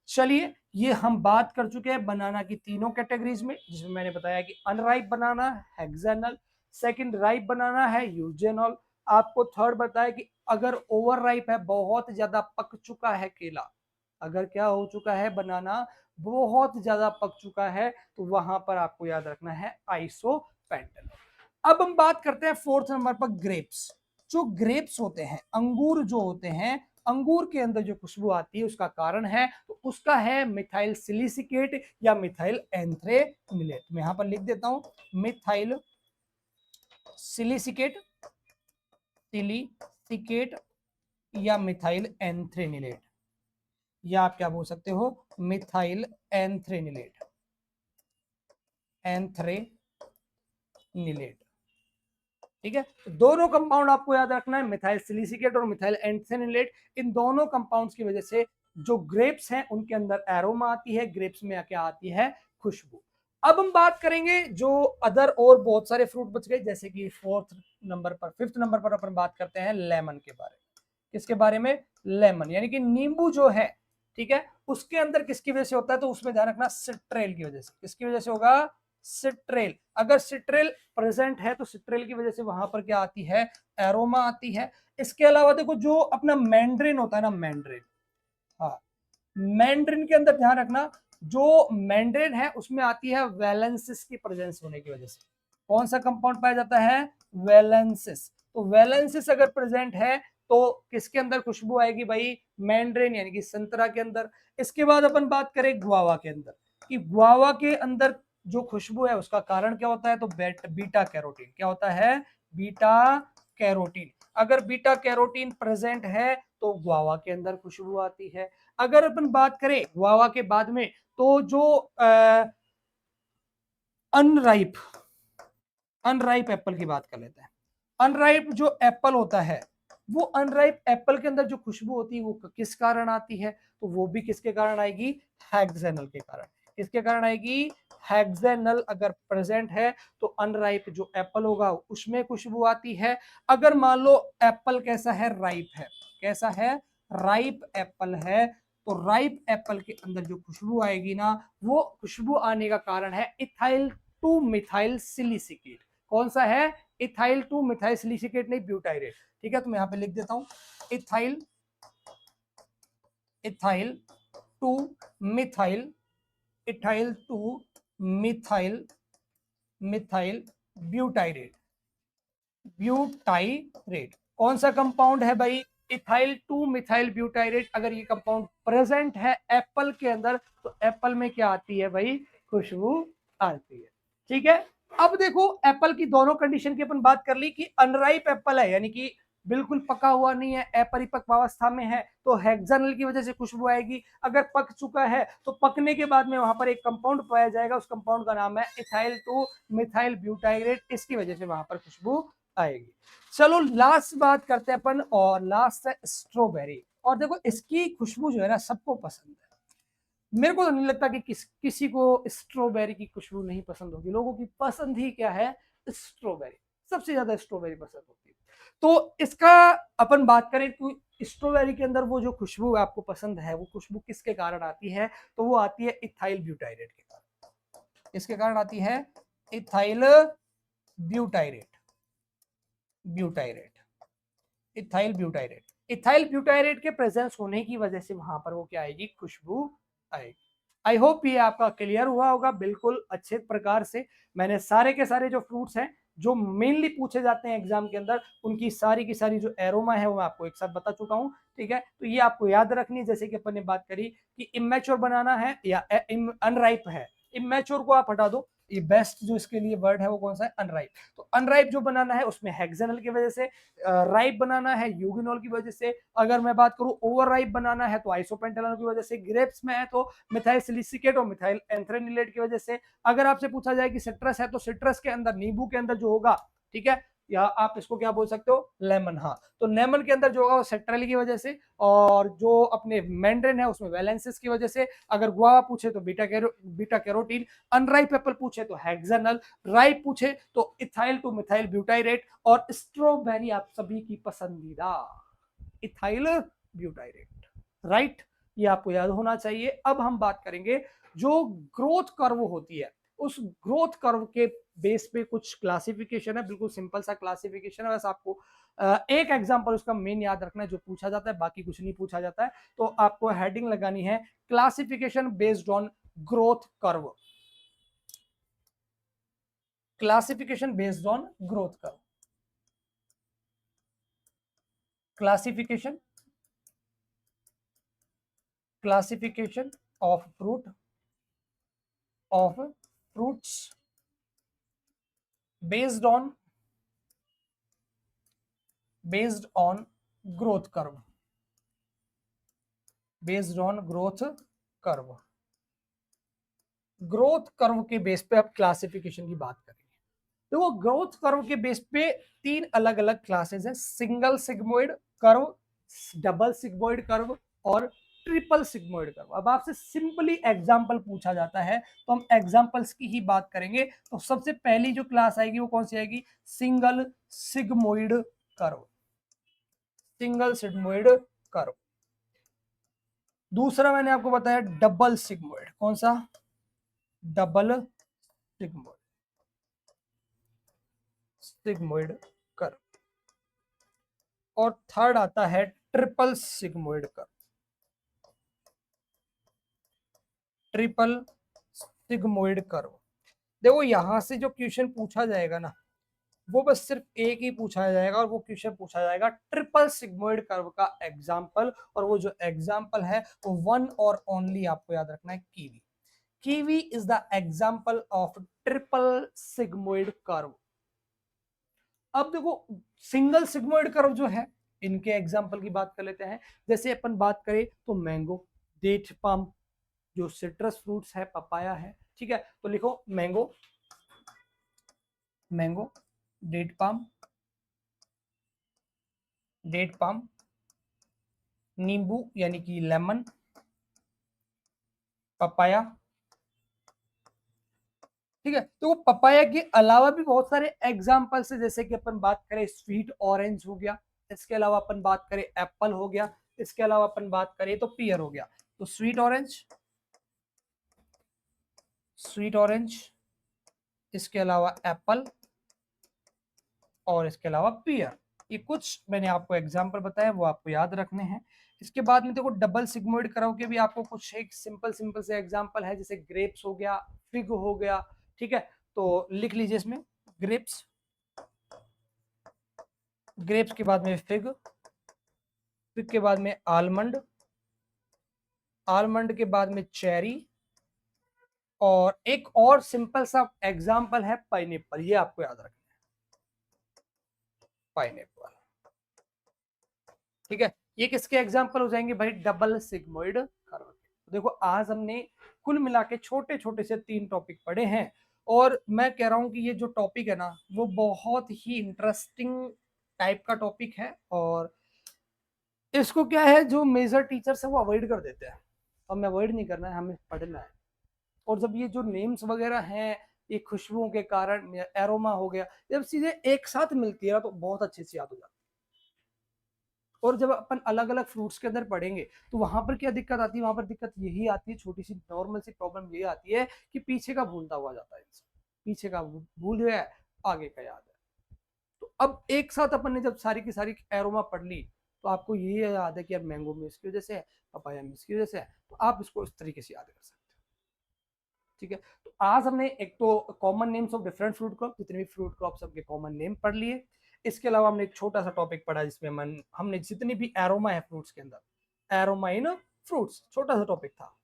[SPEAKER 1] चलिए ये हम बात कर चुके हैं बनाना की तीनों कैटेगरीज में, जिसमें मैंने बताया कि अनराइप बनाना हेक्सेनल, सेकंड राइप बनाना है यूजेनॉल, आपको थर्ड बताया कि अगर ओवर राइप है, बहुत ज्यादा पक चुका है केला, अगर क्या हो चुका है बनाना बहुत ज्यादा पक चुका है, तो वहां पर आपको याद रखना है आइसोपेंटेनॉल। अब हम बात करते हैं फोर्थ नंबर पर ग्रेप्स। जो ग्रेप्स होते हैं, अंगूर जो होते हैं, अंगूर के अंदर जो खुशबू आती है उसका कारण है, तो उसका है मिथाइल सिलिसिकेट या मिथाइल एंथ्रेनिलेट। मैं यहां पर लिख देता हूं मिथाइल सिलिसिकेट, सिलिसिकेट या मिथाइल एंथ्रेनिलेट, या आप क्या बोल सकते हो, मिथाइल एंथ्रेनिलेट, एंथ्रेनिलेट। ठीक है, तो दोनों कंपाउंड आपको याद रखना है, मिथाइल सिलिसिकेट और मिथाइल एंथ्रेनिलेट। इन दोनों कंपाउंड्स की वजह से जो ग्रेप्स हैं उनके अंदर एरोमा आती है, ग्रेप्स में क्या आती है, खुशबू। अब हम बात करेंगे जो अदर और बहुत सारे फ्रूट बच गए, जैसे कि फोर्थ नंबर पर, फिफ्थ नंबर पर अपन बात करते हैं लेमन के बारे में। किसके बारे में, लेमन, यानी कि नींबू जो है, ठीक है, उसके अंदर किसकी वजह से होता है, तो उसमें ध्यान रखना सिट्रेल की वजह से। किसकी वजह से होगा, सिट्रेल। अगर सिट्रेल प्रेजेंट है तो सिट्रेल की वजह से वहां पर क्या आती है, एरोमा आती है। इसके अलावा देखो जो अपना मैंड्रिन होता है ना, मैंड्रिन, हाँ, मैंड्रिन के अंदर ध्यान रखना, जो मैंड्रिन है उसमें आती है वैलेंसिस की प्रेजेंस होने की वजह से। कौन सा कंपाउंड पाया जाता है, वैलेंसिस। तो वैलेंसिस अगर प्रेजेंट है तो किसके अंदर खुशबू आएगी भाई, मैंड्रिन यानी कि संतरा के अंदर। इसके बाद अपन बात करें गुआवा के अंदर, कि गुआवा के अंदर जो खुशबू है उसका कारण क्या होता है, तो बीटा कैरोटीन। क्या होता है, बीटा कैरोटीन। अगर बीटा कैरोटीन प्रेजेंट है तो गुआवा के अंदर खुशबू आती है। अगर अपन बात करें गुआवा के बाद में, तो जो अनराइप, अनराइप एप्पल की बात कर लेते हैं। अनराइप जो एप्पल होता है, वो अनराइप एप्पल के अंदर जो खुशबू होती है वो किस कारण आती है, तो वो भी किसके कारण आएगी, हेक्सेनल के कारण। किसके कारण आएगी, हेक्सेनल अगर प्रेजेंट है तो अनराइप जो एप्पल होगा उसमें खुशबू आती है। अगर मान लो एप्पल कैसा है, राइप है, कैसा है, राइप एप्पल है, तो राइप एप्पल के अंदर जो खुशबू आएगी ना, वो खुशबू आने का कारण है इथाइल टू मिथाइल सिलिसिकेट। कौन सा है, इथाइल टू मिथाइल सिलिसिकेट, नहीं ब्यूटाइरेट। ठीक है, तो मैं यहां पे लिख देता हूं ethyl, ethyl two methyl, ethyl two methyl, methyl butyrate, butyrate. कौन सा कंपाउंड है भाई, इथाइल टू मिथाइल ब्यूटाइरेट। अगर ये कंपाउंड प्रेजेंट है एप्पल के अंदर तो एप्पल में क्या आती है भाई, खुशबू आती है। ठीक है, अब देखो एप्पल की दोनों कंडीशन की अपन बात कर ली, कि अनराइप एप्पल है यानी कि बिल्कुल पका हुआ नहीं है, अपरिपक्वावस्था में है, तो हेक्सानल की वजह से खुशबू आएगी। अगर पक चुका है तो पकने के बाद में वहां पर एक कंपाउंड पाया जाएगा, उस कंपाउंड का नाम है इथाइल टू मिथाइल ब्यूटाइरेट, इसकी वजह से वहां पर खुशबू आएगी। चलो लास्ट बात करते हैं अपन, और लास्ट है स्ट्रॉबेरी। और देखो इसकी खुशबू जो है ना सबको पसंद है, मेरे को तो नहीं लगता कि किसी को स्ट्रॉबेरी की खुशबू नहीं पसंद होगी। लोगों की पसंद ही क्या है, स्ट्रॉबेरी, सबसे ज्यादा स्ट्रॉबेरी पसंद होती है। तो इसका अपन बात करें तो स्ट्रॉबेरी के अंदर वो जो खुशबू आपको पसंद है, वो खुशबू किसके कारण आती है, तो वो आती है इथाइल ब्यूटाइरेट के कारण। इसके कारण आती है ethyl butyrate, butyrate, ethyl butyrate. Ethyl butyrate के प्रेजेंस होने की वजह से वहां पर वो क्या आएगी, खुशबू आएगी। आई होप ये आपका क्लियर हुआ होगा बिल्कुल अच्छे प्रकार से। मैंने सारे के सारे जो फ्रूट्स हैं जो मेनली पूछे जाते हैं एग्जाम के अंदर, उनकी सारी की सारी जो एरोमा है वो मैं आपको एक साथ बता चुका हूं, ठीक है। तो ये आपको याद रखनी है। जैसे कि अपन ने बात करी कि इमेच्योर बनाना है या अनराइप है, इमेच्योर को आप हटा दो, ये बेस्ट जो इसके लिए वर्ड है वो कौन सा है, अनराइप। तो अनराइप जो बनाना है उसमें हेक्सानल की वजह से, राइप बनाना है यूगिनोल की वजह से, अगर मैं बात करूं ओवर राइप बनाना है तो आइसोपेंटानोल की वजह से, ग्रेप्स में है तो मिथाइल सिलिसिकेट और मिथाइल एंथ्रेनिलेट की वजह से, अगर आपसे पूछा जाए कि सिट्रस है तो सिट्रस के अंदर, नींबू के अंदर जो होगा, ठीक है, या आप इसको क्या बोल सकते हो, लेमन, हाँ, तो लेमन के अंदर जो होगा वो सेट्रल की वजह से, और जो अपने मैंड्रिन है उसमें वैलेंसिस की वजह से, अगर गुआवा पूछे तो बीटा कैरोटीन, अनराइप एप्पल पूछे तो हेक्सानल, राइप पूछे तो इथाइल टू मिथाइल ब्यूटाइरेट, और स्ट्रॉबेरी आप सभी की पसंदीदा इथाइल ब्यूटाइरेट, राइट, ये आपको याद होना चाहिए। अब हम बात करेंगे जो ग्रोथ कर्व होती है, उस ग्रोथ कर्व के बेस पे कुछ क्लासिफिकेशन है, बिल्कुल सिंपल सा क्लासिफिकेशन है, बस आपको एक एग्जांपल उसका मेन याद रखना है जो पूछा जाता है, बाकी कुछ नहीं पूछा जाता है। तो आपको हेडिंग लगानी है classification based on growth curve, classification based on growth curve, classification classification of fruits based on growth curve, based on growth curve, growth curve के बेस पे अब क्लासिफिकेशन की बात करेंगे। तो वो ग्रोथ कर्व के बेस पे तीन अलग अलग क्लासेस हैं, single sigmoid curve, double sigmoid curve और ट्रिपल सिग्मोइड कर्व। अब आपसे सिंपली एग्जांपल पूछा जाता है तो हम एग्जांपल्स की ही बात करेंगे। तो सबसे पहली जो क्लास आएगी वो कौन सी आएगी, single sigmoid curve, single sigmoid curve. दूसरा मैंने आपको बताया डबल सिग्मोइड, कौन सा, डबल सिग्मोइड, सिग्मोइड कर्व। और थर्ड आता है triple sigmoid curve, triple sigmoid curve. देखो यहां से जो क्वेश्चन पूछा जाएगा ना, वो बस सिर्फ एक ही पूछा जाएगा, और वो क्वेश्चन पूछा जाएगा ट्रिपल सिग्मोइड कर्व का एग्जांपल, और वो जो एग्जांपल है वो वन और ओनली आपको याद रखना है, kiwi. Kiwi is the example of triple sigmoid curve. अब देखो सिंगल सिग्मोइड कर्व जो है, इनके एग्जांपल की बात कर लेते हैं। जैसे अपन बात करें तो मैंगो, डेट पाम, जो सिट्रस फ्रूट्स है, पपाया है, ठीक है, तो लिखो mango, mango, date palm, date palm, नींबू यानी कि लेमन, पपाया, ठीक है। तो वो पपाया के अलावा भी बहुत सारे एग्जाम्पल्स है, जैसे कि अपन बात करें स्वीट ऑरेंज हो गया, इसके अलावा अपन बात करें एप्पल हो गया, इसके अलावा अपन बात करें तो पियर हो गया। तो स्वीट ऑरेंज, स्वीट ऑरेंज, इसके अलावा एप्पल, और इसके अलावा पियर। ये कुछ मैंने आपको एग्जाम्पल बताया, वो आपको याद रखने हैं। इसके बाद में देखो डबल सिग्मोइड कर्व के भी आपको कुछ एक सिंपल सिंपल से एग्जाम्पल है, जैसे ग्रेप्स हो गया, फिग हो गया, ठीक है, तो लिख लीजिए इसमें ग्रेप्स, ग्रेप्स के बाद में फिग, फिग के बाद में आलमंड, आलमंड के बाद में चेरी, और एक और सिंपल सा एग्जाम्पल है पाइनएप्पल, ये आपको याद रखना है, पाइनएप्पल, ठीक है। ये किसके एग्जाम्पल हो जाएंगे भाई, डबल सिग्मोइड कर्व के। देखो आज हमने कुल मिला के छोटे छोटे से 3 टॉपिक पढ़े हैं, और मैं कह रहा हूं कि ये जो टॉपिक है ना वो बहुत ही इंटरेस्टिंग टाइप का टॉपिक है, और इसको क्या है जो मेजर टीचर्स है वो अवॉइड कर देते हैं, हमें अवॉइड नहीं करना है, हमें पढ़ना है। और जब ये जो नेम्स वगैरह हैं, ये खुशबुओं के कारण, एरोमा हो गया, जब चीजें एक साथ मिलती है तो बहुत अच्छे से याद हो जाती है। और जब अपन अलग अलग फ्रूट्स के अंदर पढ़ेंगे तो वहां पर क्या दिक्कत आती है, वहां पर दिक्कत यही आती है, छोटी सी नॉर्मल सी प्रॉब्लम यही आती है कि पीछे का भूलता हुआ जाता है इंसान, पीछे का भूल गया है, आगे का याद है। तो अब एक साथ अपन ने जब सारी की सारी एरोमा पढ़ ली, तो आपको ये याद है कि यार मैंगो में इसकी वजह से है, पपाया में इसकी वजह से है, तो आप इसको इस तरीके से याद कर सकते हो, ठीक है। तो आज हमने एक तो common names of different fruit crop, जितने भी फ्रूट क्रॉप सबके कॉमन नेम पढ़ लिए। इसके अलावा हमने एक छोटा सा टॉपिक पढ़ा जिसमें हमने जितनी भी एरोमा है फ्रूट्स के अंदर, एरोमा इन फ्रूट्स, छोटा सा टॉपिक था।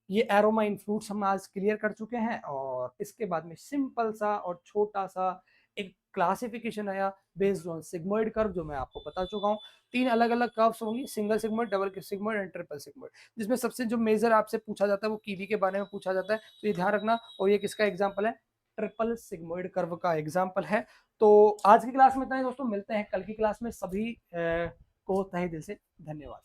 [SPEAKER 1] ये एरोमा इन फ्रूट्स हम आज क्लियर कर चुके हैं। और इसके बाद में सिंपल सा और छोटा सा एक क्लासिफिकेशन आया बेस्ड ऑन सिग्मोइड कर्व, जो मैं आपको बता चुका हूँ। 3 अलग अलग कर्व्स होंगी, single sigmoid, double sigmoid and triple sigmoid, जिसमें सबसे जो मेजर आपसे पूछा जाता है वो कीवी के बारे में पूछा जाता है, तो ये ध्यान रखना। और ये किसका एग्जाम्पल है? ट्रिपल सिग्मोइड कर्व का एग्जाम्पल है। तो आज की क्लास में इतना ही दोस्तों, मिलते हैं कल की क्लास में। सभी को तहे दिल से धन्यवाद।